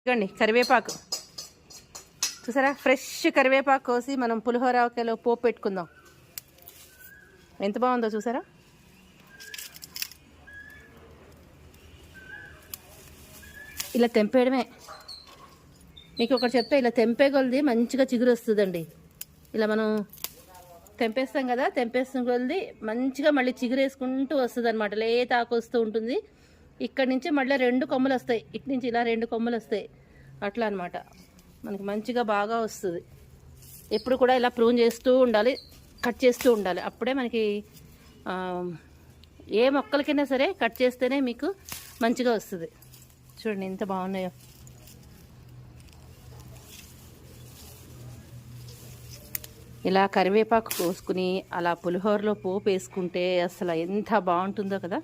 ఇదిగోండి కరివేపాకు చూసారా, ఫ్రెష్ కరివేపాకు కోసి మనం పులిహోరలో పోపు పెట్టుకుందాం. ఎంత బాగుందో చూసారా. ఇలా తెంపేయడమే. మీకు ఒకటి చెప్తే, ఇలా తెంపే కొలది మంచిగా చిగురు వస్తుందండి. ఇలా మనం తెంపేస్తాం కదా, తెంపేస్తాం కొలది మంచిగా మళ్ళీ చిగురు వేసుకుంటూ వస్తుంది అనమాట. లేత ఆకు వస్తూ ఉంటుంది. ఇక్కడి నుంచి మళ్ళీ 2 కొమ్మలు వస్తాయి, ఇటు నుంచి ఇలా 2 కొమ్మలు వస్తాయి. అట్లా అనమాట మనకి మంచిగా బాగా వస్తుంది. ఎప్పుడు కూడా ఇలా ప్రూన్ చేస్తూ ఉండాలి, కట్ చేస్తూ ఉండాలి. అప్పుడే మనకి ఏ మొక్కలకైనా సరే కట్ చేస్తేనే మీకు మంచిగా వస్తుంది. చూడండి ఎంత బాగున్నాయో. ఇలా కరివేపాకు కోసుకుని అలా పులిహోరలో పోపు వేసుకుంటే అసలు ఎంత బాగుంటుందో కదా.